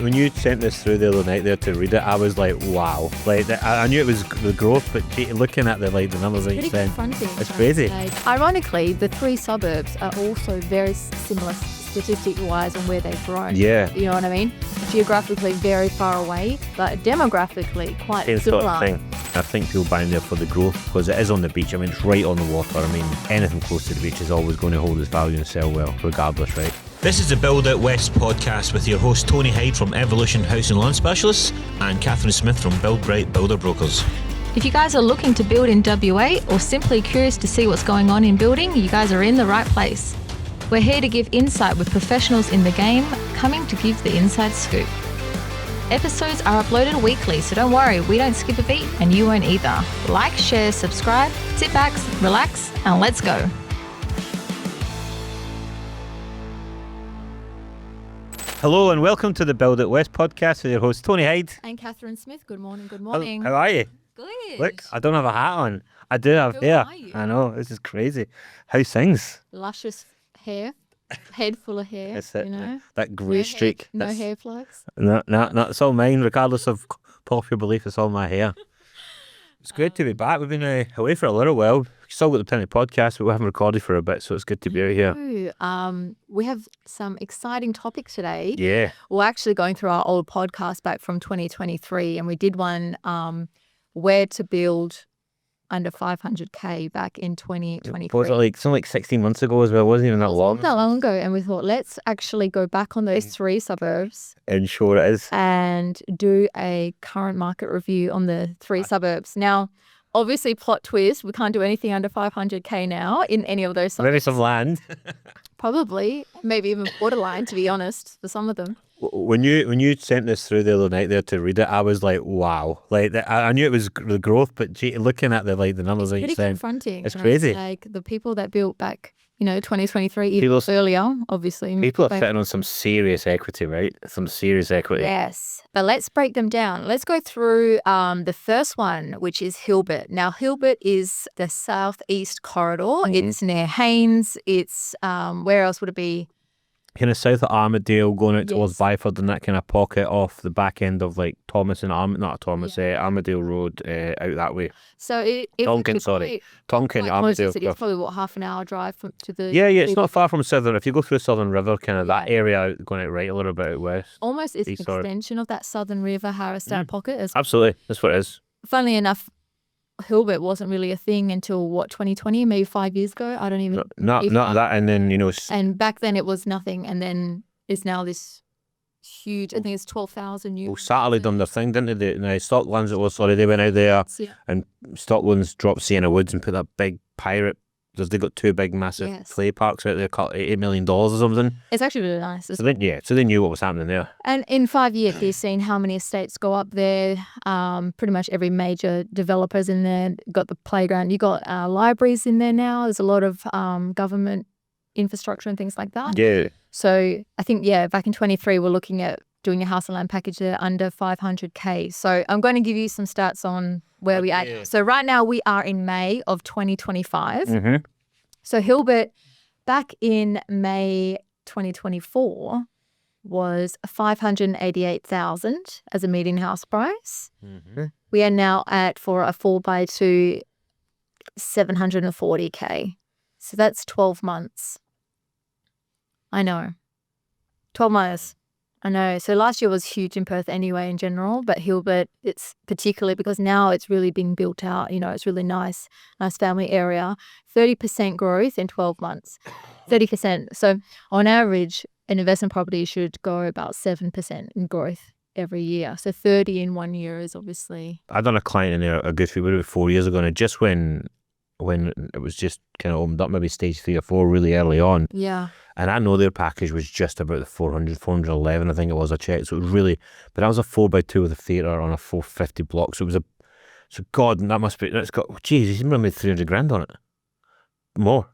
When you sent this through the other night there to read it, I was like, wow. Like, I knew it was the growth, but looking at the numbers that you sent, it's crazy. Ironically, the three suburbs are also very similar statistic-wise on where they've grown. Yeah. You know what I mean? Geographically very far away, but demographically quite Same similar. sort of thing. I think people buying there for the growth because it is on the beach. I mean, it's right on the water. I mean, anything close to the beach is always going to hold its value and sell well, regardless, right? This is the Build Out West podcast with your host Tony Hyde from Evolution House and Land Specialists and Catherine Smith from Build Right Builder Brokers. If you guys are looking to build in WA or simply curious to see what's going on in building, you guys are in the right place. We're here to give insight with professionals in the game, coming to give the inside scoop. Episodes are uploaded weekly, so don't worry, we don't skip a beat and you won't either. Like, share, subscribe, sit back, relax, and let's go. Hello and welcome to the Build Out West podcast with your host Tony Hyde. And Catherine Smith, good morning, good morning. How are you? Good. Look, I don't have a hat on. I do have Who hair. are you? I know, this is crazy. How's things? Luscious hair, head full of hair, That's it. you know. That grey streak. No That's- hair plugs. No, it's all mine, regardless of popular belief, it's all my hair. It's good to be back. We've been away for a little while. Still got the plenty of podcasts, but we haven't recorded for a bit, so it's good to be out here. We have some exciting topics today. Yeah. We're actually going through our old podcast back from 2023, and we did one where to build under 500k back in 2023. Was it like something like 16 months ago as well? It wasn't even that long. Not that long ago, and we thought let's actually go back on those three suburbs And sure it is. and do a current market review on the three suburbs. Now, obviously, plot twist, we can't do anything under 500k now in any of those suburbs. Maybe some land. Probably, maybe even borderline, to be honest, for some of them. When you sent this through the other night there to read it, I was like, wow. Like, I knew it was the growth, but looking at the numbers that you Pretty sent, confronting. it's right? crazy. Like the people that built back, 2023, even People- earlier, obviously. people are Like- sitting on some serious equity, right? Some serious equity. Yes, but let's break them down. Let's go through the first one, which is Hilbert. Now, Hilbert is the southeast corridor. Mm-hmm. It's near Haynes. It's, where else would it be? Kind of south of Armadale, going out towards Yes. Byford, and that kind of pocket off the back end of like Thomas and Armadale Road, out that way. So it's Tonkin, actually sorry. Tonkin, quite close to the Armadale. city. It's probably, half an hour drive to the... Yeah, it's not far from Southern. If you go through Southern River, kind of that Yeah. area out, going out right a little bit out west. Almost is an East, sorry. extension of that Southern River, Harrisstown pocket. Absolutely, that's what it is. Funnily enough, Hilbert wasn't really a thing until 2020, maybe 5 years ago. I don't even. Not that, and then And back then it was nothing, and then it's now this huge. I think it's 12,000 new. well, Satterley done their thing, didn't they? No, Stocklands it was. Sorry, they went out there, Yeah. and Stocklands dropped Sienna Woods and put that big pirate. Because they got two big massive Yes. play parks out there, called $80 million or something. It's actually really nice. So they knew what was happening there. And in 5 years, you've seen how many estates go up there. Pretty much every major developer's in there. Got the playground. You got libraries in there now. There's a lot of government infrastructure and things like that. Yeah. So I think, back in 23, we're looking at doing a house and land package there under 500k. So I'm going to give you some stats on where we are. So right now we are in May of 2025. Mm-hmm. So Hilbert back in May 2024 was 588,000 as a median house price. Mm-hmm. We are now at, for a 4x2, 740k. So that's 12 months. I know. 12 months. I know. So last year was huge in Perth anyway in general, but Hilbert, it's particularly because now it's really being built out. It's really nice family area. 30% growth in 12 months. 30%. So on average, an investment property should go about 7% in growth every year. So 30 in 1 year is obviously... I done a client in there a good few, about 4 years ago, and just when it was just kind of opened up, maybe stage 3 or 4 really early on. Yeah. And I know their package was just about the 411, I think it was, I checked. So it was really, but that was a 4x2 with a theatre on a 450 block. So it was God, that must be, that's got, geez, he's made 300 grand on it. More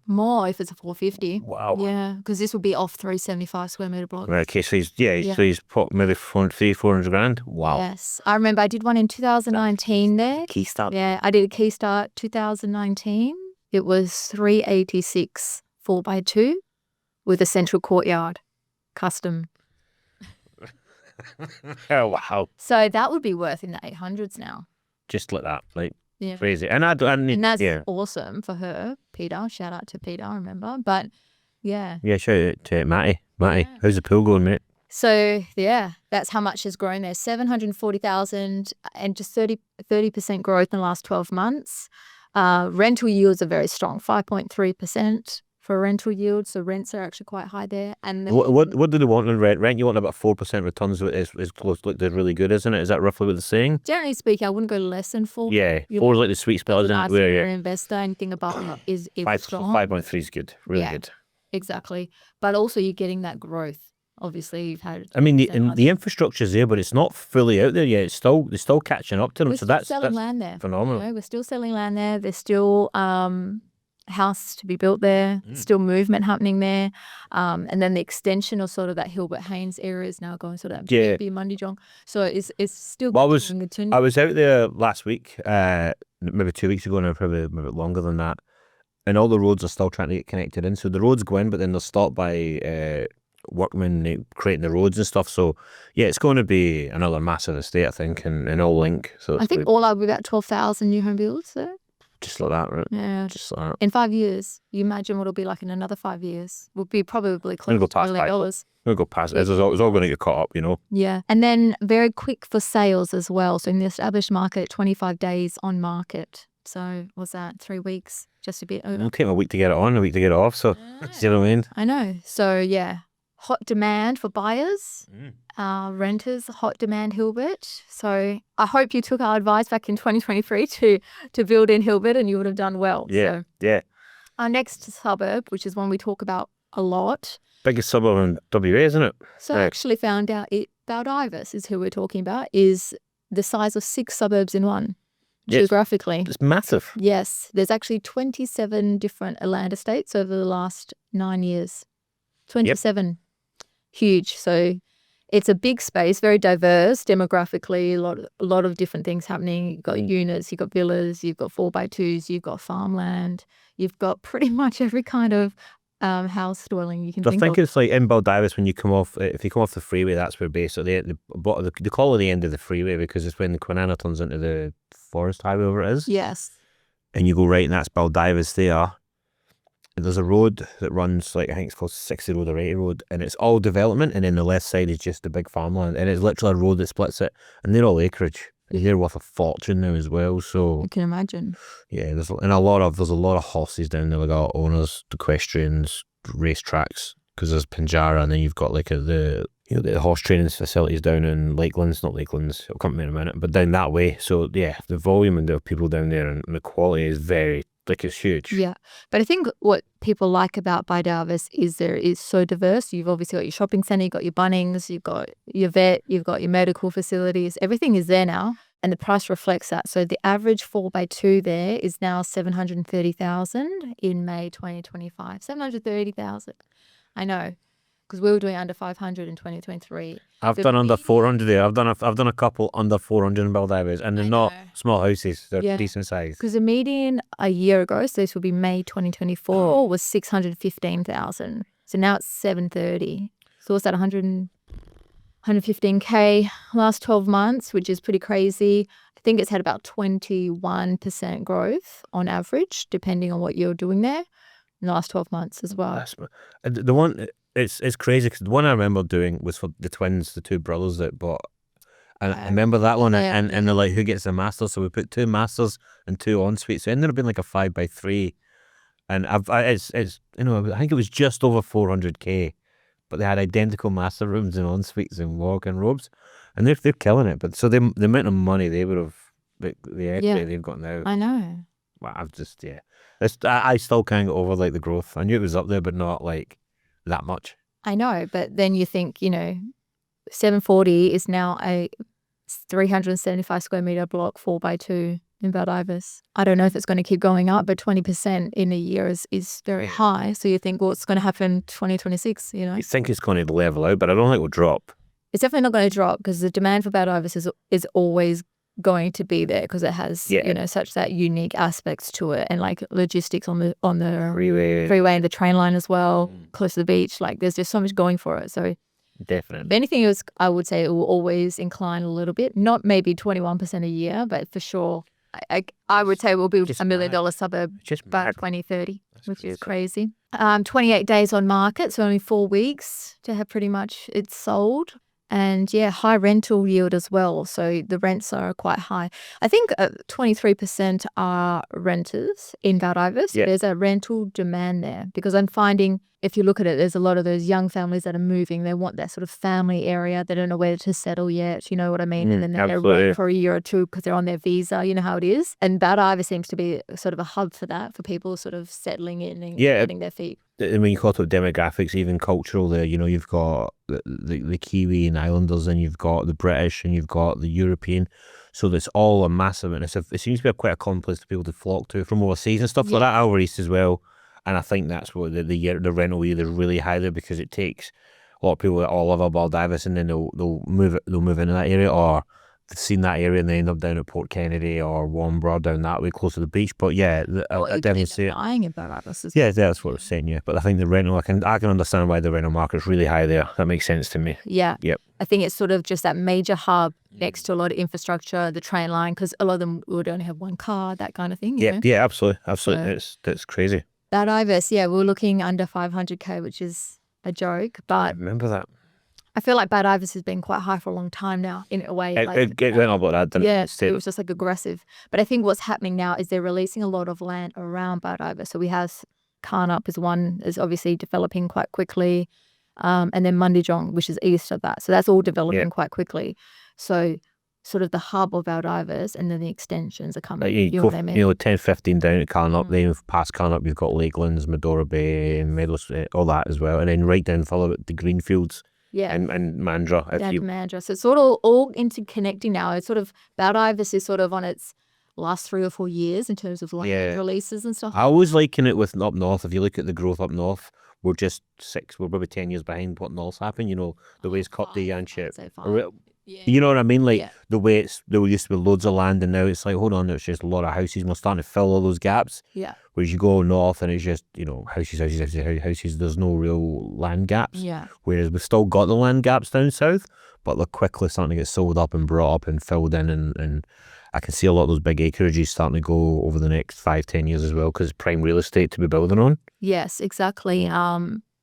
if it's a 450. Wow. Yeah, because this would be off 375 square metre block. Right, okay, so he's put maybe 400 grand. Wow. Yes. I remember I did one in 2019 there. Key start. Yeah, I did a key start 2019. It was 386 4x2 with a central courtyard, custom. Oh, wow. So that would be worth in the 800s now. Just like that. Like, Yeah. crazy. And And that's yeah. awesome for her, Peter. Shout out to Peter, remember? But yeah. Yeah, shout out to Matty. Matty, Yeah. how's the pool going, mate? So yeah, that's how much has grown there. 740,000 and just 30% growth in the last 12 months. Rental yields are very strong, 5.3% for rental yield. So rents are actually quite high there. And What do they want in rent? Rent, you want about 4% returns is close. Look, they're really good, isn't it? Is that roughly what they're saying? generally speaking, I wouldn't go less than 4. Yeah, 4 is like the sweet spot, isn't it? You're Where, an investor, anything above that is strong. 5.3 is good, really Yeah. good. Exactly. But also you're getting that growth. Obviously, you've had. I mean, the infrastructure's there, but it's not fully out there yet. They're still catching up to them. We're So still that's selling land there. phenomenal. You know, we're still selling land there. There's still house to be built there. Still movement happening there. And then the extension of sort of that Hilbert Haynes area is now going sort of Yeah. Mundijong. So it's still Well, continuing. I was out there last week, maybe 2 weeks ago now, probably maybe longer than that. And all the roads are still trying to get connected in. So the roads go in, but then they're stopped by workmen creating the roads and stuff. So yeah, it's going to be another massive estate, I think, and all link. So I think all up about 12,000 new home builds there. just like that, right? Yeah. Just like that. In 5 years, you imagine what it'll be like in another 5 years. We'll be probably close go to past $1 that. million. We'll go past it. It's all going to get caught up, you know. Yeah. And then very quick for sales as well. So in the established market, 25 days on market. So what's that? 3 weeks just to be over. It'll take me a week to get it on, a week to get it off. So, see what I mean? I know. So yeah, hot demand for buyers, renters, hot demand Hilbert. So I hope you took our advice back in 2023 to build in Hilbert and you would have done well. Yeah, So yeah. our next suburb, which is one we talk about a lot. Biggest suburb in WA, isn't it? So I actually found out Baldivis is who we're talking about, is the size of 6 suburbs in one, Yeah. geographically. It's massive. Yes, there's actually 27 different land estates over the last 9 years. 27. Huge. So it's a big space, very diverse demographically, a lot of different things happening. You've got units, you've got villas, you've got 4x2s, you've got farmland, you've got pretty much every kind of house dwelling you can I think think of. it's like in Baldivis when you come off, if you come off the freeway, that's where basically they call it the end of the freeway because it's when the Quinana turns into the forest highway, wherever it is. Yes. And you go right, and that's Baldivis there. And there's a road that runs, like, I think it's called 60 Road or 80 Road, and it's all development, and then the left side is just the big farmland, and it's literally a road that splits it, and they're all acreage. And they're worth a fortune now as well, so You can imagine. yeah, there's a lot of horses down there, like our owners, equestrians, racetracks, because there's Pinjarra, and then you've got like the horse training facilities down in Lakelands, not Lakelands, it'll come to me in a minute, but down that way. So yeah, the volume and the people down there and the quality is very, like, it's huge. Yeah. But I think what people like about Baldivis is there is so diverse. You've obviously got your shopping centre, you've got your Bunnings, you've got your vet, you've got your medical facilities. Everything is there now. And the price reflects that. So the average 4x2 there is now 730,000 in May 2025. 730,000. I know. Because we were doing under 500 in 2023. I've The done under median- 400 there. I've done a couple under 400 in Baldivis, and they're I not know. small houses. They're Yeah. decent size. Because the median a year ago, so this would be May 2024, was 615,000. So now it's 730. So what's that, 115K last 12 months, which is pretty crazy. I think it's had about 21% growth on average, depending on what you're doing there in the last 12 months as well. The one, it's crazy because the one I remember doing was for the twins, the 2 brothers that bought. And I remember that one, Yeah. and they're like, who gets the masters? So we put 2 masters and 2 en suites. So it ended up being like a 5x3. And it's I think it was just over 400K, but they had identical master rooms and en suites and walk-in robes, and they're killing it. But so the amount of money they would have, the equity Yeah. they've got now. I know. Well, I still can't get over like the growth. I knew it was up there, but not like that much. I know. But then you think, 740 is now a 375 square metre block 4x2 in Baldivis. I don't know if it's going to keep going up, but 20% in a year is very high. So you think, what's going to happen 2026, I think it's going to level out, but I don't think it will drop. It's definitely not going to drop because the demand for Baldivis is always going to be there because it has, such that unique aspects to it, and like logistics on the Freeway. freeway and the train line as well, close to the beach. Like there's just so much going for it. So Definitely. If anything, I would say it will always incline a little bit. Not maybe 21% a year, but for sure, I would say we'll build Just $1 million suburb Just by mad. 2030, That's which is crazy. crazy. 28 days on market, so only 4 weeks to have pretty much it's sold. And yeah, high rental yield as well. So the rents are quite high. I think 23% are renters in Baldivis. Yeah. There's a rental demand there because I'm finding if you look at it, there's a lot of those young families that are moving. They want that sort of family area. They don't know where to settle yet. You know what I mean? And then they absolutely. rent for a year or two because they're on their visa. You know how it is. And Baldivis seems to be sort of a hub for that, for people sort of settling in and getting their feet. I mean, you talk about demographics, even cultural there, you know, you've got the Kiwi and Islanders, and you've got the British, and you've got the European. So that's all a massive, and it seems to be quite a common place for people to flock to from overseas and stuff like that, over east as well. And I think that's what the rental yield is really high there, because it takes a lot of people that all live at Baldivis, and then they'll move into that area, or they've seen that area and they end up down at Port Kennedy or Warnbro down that way close to the beach. But yeah, I definitely see it. Buying in Baldivis. Yeah, that's what I was saying. Yeah, but I think the rental, I can understand why the rental market's really high there. That makes sense to me. Yeah. Yep. I think it's sort of just that major hub next to a lot of infrastructure, the train line, because a lot of them would only have one car, that kind of thing. You know? Yeah, absolutely. That's crazy. Baldivis, yeah, we're looking under 500K, which is a joke, I but remember that. I feel like Baldivis has been quite high for a long time now, in a way. It went up like that, didn't it? Yeah, it was just like aggressive. But I think what's happening now is they're releasing a lot of land around Baldivis. So we have Carnup is obviously developing quite quickly, and then Mundijong, which is east of that. So that's all developing quite quickly. So sort of the hub of Baldivis, and then the extensions are coming. You know go, what I mean? 10-15 down at Carnup, then past Carnup you've got Lakelands, Medora Bay, Meadows, all that as well, and then right down follow the Greenfields. Yeah. And Mandurah. Mandurah. So it's sort of all interconnecting now. It's sort of, Baldivis is sort of on its last 3 or 4 years in terms of land releases and stuff. I always liken it with up north. If you look at the growth up north, we're probably 10 years behind what north's happened. You know, the way it's cut the Yanchep. You know what I mean? Like the way there used to be loads of land, and now it's like, hold on, it's just a lot of houses, and we're starting to fill all those gaps. Yeah. Whereas you go north and it's just, you know, houses, there's no real land gaps. Yeah. Whereas we've still got the land gaps down south, but they're quickly starting to get sold up and brought up and filled in, and I can see a lot of those big acreages starting to go over the next 5-10 years as well, because it's prime real estate to be building on. Yes, exactly.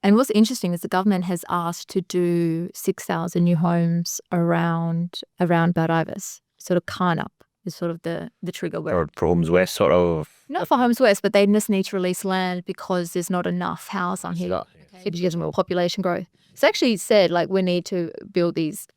And what's interesting is the government has asked to do 6,000 new homes around Baldivis. Sort of Carnup is sort of the trigger word. Or for Homes West, sort of. Not for Homes West, but they just need to release land because there's not enough house on here. It gives more population growth. It's actually said, like, we need to build these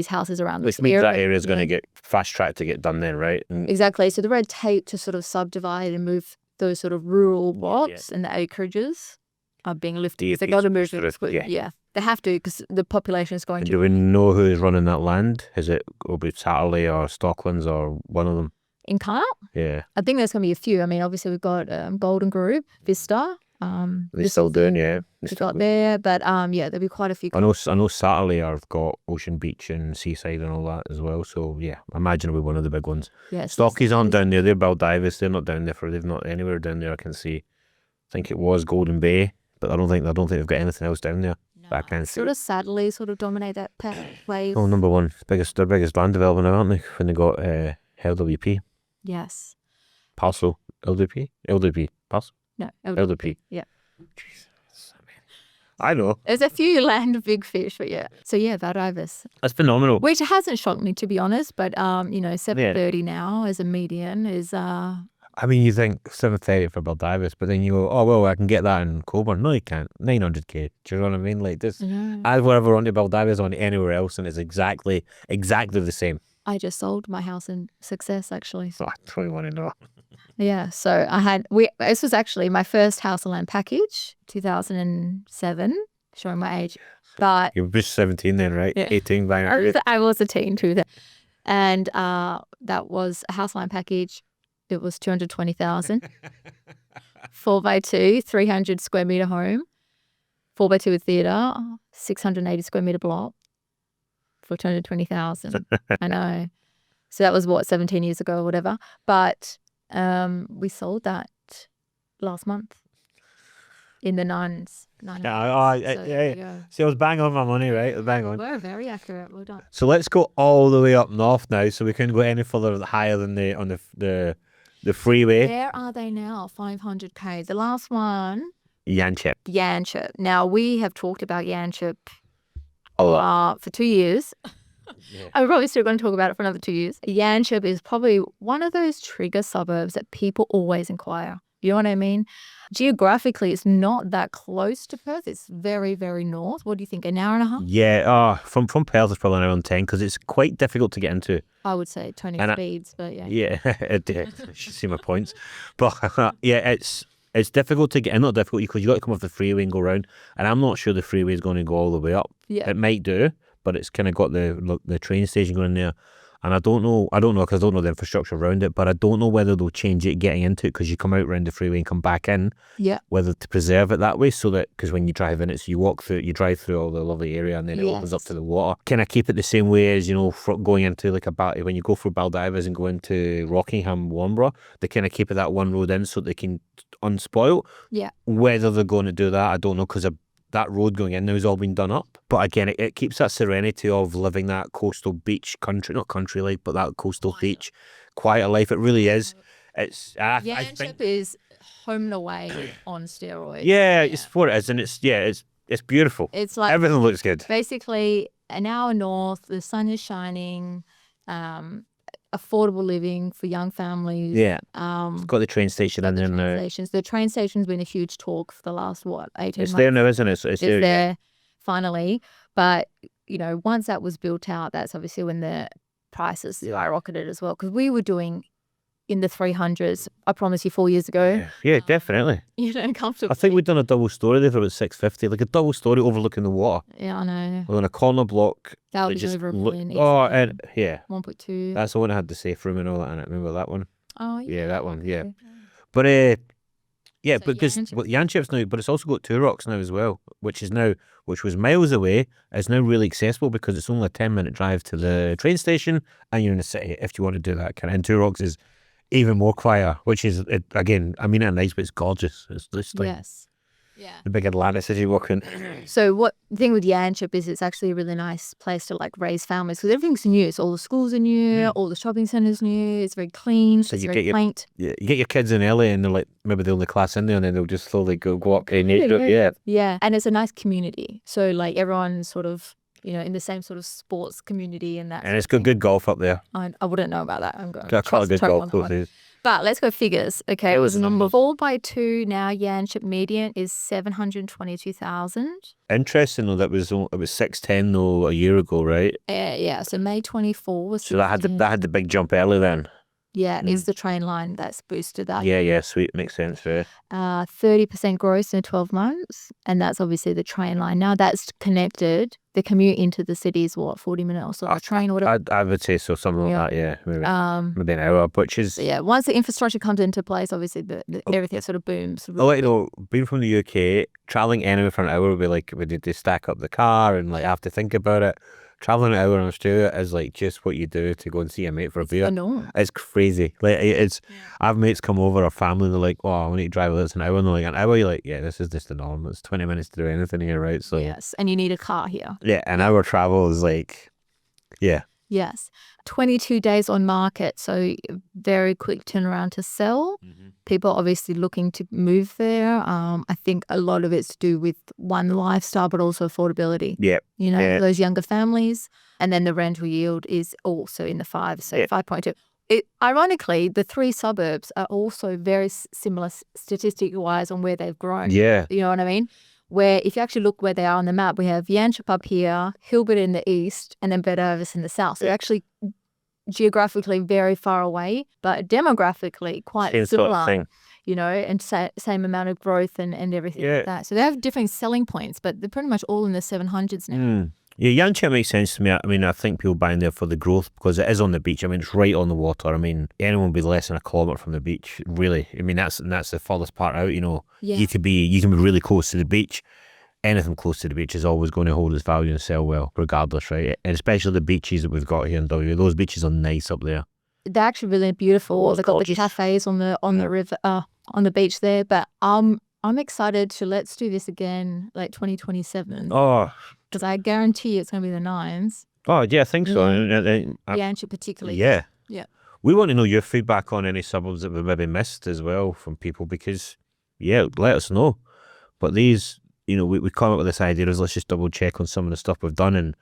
houses around this Which means area. that area is going to get fast-tracked to get done then, right? Exactly. So the red tape to sort of subdivide and move those sort of rural lots and the acreages are being lifted. They've got to move it. They have to, because the population is going to. Do we know who's running that land? Is it will be Satterley or Stocklands or one of them? In Carnup? Yeah. I think there's going to be a few. I mean, obviously we've got Golden Group, Vista. They're still doing, yeah. We've got there, but there'll be quite a few. I know Satterley have got Ocean Beach and Seaside and all that as well. So yeah, I imagine it'll be one of the big ones. Yes. Stockies aren't down there. They're Baldivis. They're not down there they've not anywhere down there. I can see. I think it was Golden Bay, but I don't think they've got anything else down there. But I can't see. Sort of sadly sort of dominate that place. Oh, number one, their biggest land development now, aren't they? When they got LWP. Yes. Parcel LWP Parcel. No, LWP. Yeah. Jesus, I know. There's a few land big fish, but yeah. So yeah, Baldivis. That's phenomenal. Which hasn't shocked me, to be honest, but 730 now as a median is I mean, you think 730 for Baldivis, but then you go, oh well, I can get that in Coburn. No, you can't. 900k. Do you know what I mean? Like this, add whatever onto Baldivis on anywhere else, and it's exactly the same. I just sold my house in Success, actually. So I don't want to know. Yeah, so this was actually my first house and land package, 2007, showing my age. But you were just 17 then, right? Yeah. 18 by now. I was a teen too then. And that was a house land package. It was 220,000. 4x2, 300 square meter home. 4x2 with theatre, 680 square meter block for 220,000. I know. So that was 17 years ago or whatever. But we sold that last month. in the 9s. See, I was bang on my money, right? Bang on. We're very accurate. Well done. So let's go all the way up north now. So we couldn't go any further higher than the freeway. Where are they now? 500k. The last one, Yanchep. Now, we have talked about Yanchep Oh, for 2 years. Yeah. I'm probably still going to talk about it for another 2 years. Yanchep is probably one of those trigger suburbs that people always inquire. You know what I mean? Geographically, it's not that close to Perth. It's very, very north. What do you think? An hour and a half? Yeah. From Perth, it's probably an hour and 10 because it's quite difficult to get into. I would say 20 speeds, but yeah. Yeah, you should see my points. But yeah, it's difficult to get in. Not difficult because you got to come off the freeway and go around. And I'm not sure the freeway is going to go all the way up. Yeah. It might do, but it's kind of got the train station going there. And I don't know because I don't know the infrastructure around it, but I don't know whether they'll change it getting into it because you come out around the freeway and come back in. Yeah. Whether to preserve it that way so that, because when you drive in it, so you drive through all the lovely area and then it opens up to the water. Can I keep it the same way as, going into like when you go through Baldivis and go into Rockingham, Warnborough, they kind of keep it that one road in so they can unspoil. Yeah. Whether they're going to do that, I don't know because that road going in now has all been done up. But again, it keeps that serenity of living that coastal beach country, not country like, but that coastal beach, quiet life. It really is. I think is home and away on steroids. Yeah, it's what it is, and it's beautiful. It's like everything looks good. Basically, an hour north, the sun is shining, affordable living for young families. Yeah, it's got the train station in there now. The train station's been a huge talk for the last 18 months. It's there now, isn't it? It's there finally, but once that was built out, that's obviously when the prices skyrocketed as well. Because we were doing in the 300s. I promise you, 4 years ago. Yeah, definitely. Comfortably. I think we'd done a double story there for about $650, like a double story overlooking the water. Yeah, I know. On a corner block. That was over a million. 1.2. That's the one that had the safe room and all that in it. Remember that one? Oh, yeah. Yeah, that one, yeah. But, because Yanchep's now, but it's also got Two Rocks now as well, which was miles away, is now really accessible because it's only a 10-minute drive to the train station and you're in the city if you want to do that kind of. And Two Rocks is even more quiet, which is, again, I mean it nice, but it's gorgeous. It's just like the big Atlantis as you walk in. So the thing with Yanchep is it's actually a really nice place to like raise families because everything's new. So all the schools are new, all the shopping centres new. It's very clean. So it's very quaint. You get your kids in early and they're like maybe the only class in there and then they'll just slowly go up in nature. Yeah, and it's a nice community. So like everyone's sort of in the same sort of sports community and that. And it's got good golf up there. I wouldn't know about that. I'm going to quite a good golf course. But let's go figures. Okay, it was number 4x2. Now Yanchep median is 722,000. Interesting though, it was 610 though a year ago, right? Yeah. So May 24 was. So that had the big jump early then. Yeah, it's the train line that's boosted that. Yeah, sweet, makes sense. Fair. 30% growth in 12 months, and that's obviously the train line. Now that's connected. The commute into the city is 40 minutes or so. A train or whatever. I would say so, something like that. Yeah, maybe an hour, which is. Once the infrastructure comes into place, obviously everything sort of booms. Being from the UK, traveling anywhere for an hour would be like we need to stack up the car and like have to think about it. Traveling an hour in Australia is like just what you do to go and see a mate for a beer. I know. It's crazy. Like I've mates come over, or family, and they're like, "Oh, I want to drive with us an hour," and they're like, "An hour?" You're like, "Yeah, this is just the norm. It's 20 minutes to do anything here, right?" So yes, and you need a car here. Yeah, an hour travel is like, yeah. Yes, 22 days on market, so very quick turnaround to sell. Mm-hmm. People obviously looking to move there. I think a lot of it's to do with one, lifestyle, but also affordability. Yeah. Those younger families. And then the rental yield is also in the 5, so 5.2. Ironically, the 3 suburbs are also very similar statistic-wise on where they've grown. Yeah. You know what I mean? Where if you actually look where they are on the map, we have Yanchep up here, Hilbert in the east, and then Baldivis in the south. So they're actually geographically very far away, but demographically quite similar. Sort of thing. And same amount of growth and everything like that. So they have different selling points, but they're pretty much all in the 700s now. Yeah, Yanchep makes sense to me. I mean, I think people buy in there for the growth because it is on the beach. I mean, it's right on the water. I mean, anyone would be less than a kilometre from the beach, really. I mean, that's the furthest part out, Yeah. You can be really close to the beach. Anything close to the beach is always going to hold its value and sell well, regardless, right? And especially the beaches that we've got here in WA. Those beaches are nice up there. They're actually really beautiful. They've got the cafes on the river, on the beach there. But I'm I'm excited to let's do this again, like 2027. Oh, Because I guarantee it's going to be the 9s. oh yeah, I think so. Yanchep particularly. Yeah. Yeah. We want to know your feedback on any suburbs that we maybe missed as well from people because, yeah, let us know. But these, we come up with this idea of let's just double check on some of the stuff we've done, and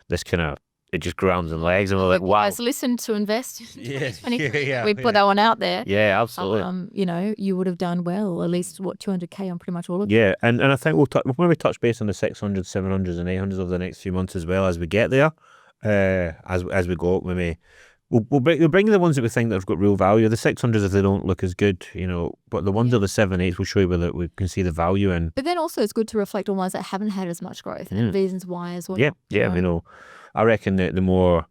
this kind of, it just grounds and legs, and we're like, wow. Guys, listen to invest. Yeah. We put that one out there. Yeah, absolutely. You would have done well, at least 200K on pretty much all of them. Yeah, and I think we'll maybe touch base on the 600s, 700s, and 800s over the next few months as well as we get there. As we go, maybe we'll bring the ones that we think that have got real value. The 600s, if they don't look as good, but the ones of the 7-8s will show you whether we can see the value in. But then also it's good to reflect on ones that haven't had as much growth and reasons why as well. Yeah. I reckon that the more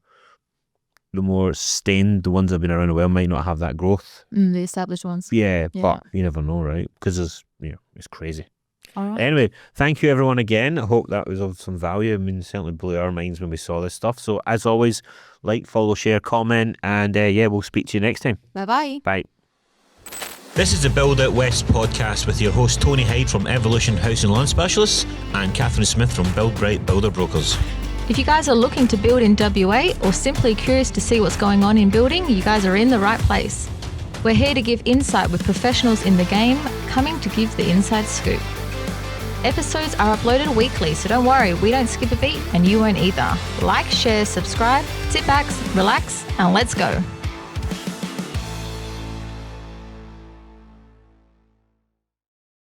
sustained, the ones that have been around a while might not have that growth. The established ones. Yeah, but you never know, right? Because it's crazy. All right. Anyway, thank you everyone again. I hope that was of some value. I mean, it certainly blew our minds when we saw this stuff. So as always, like, follow, share, comment, and we'll speak to you next time. Bye-bye. Bye. This is the Build Out West podcast with your host Tony Hyde from Evolution House and Land Specialists and Catherine Smith from Build Bright Builder Brokers. If you guys are looking to build in WA or simply curious to see what's going on in building, you guys are in the right place. We're here to give insight with professionals in the game, coming to give the inside scoop. Episodes are uploaded weekly, so don't worry, we don't skip a beat and you won't either. Like, share, subscribe, sit back, relax, and let's go.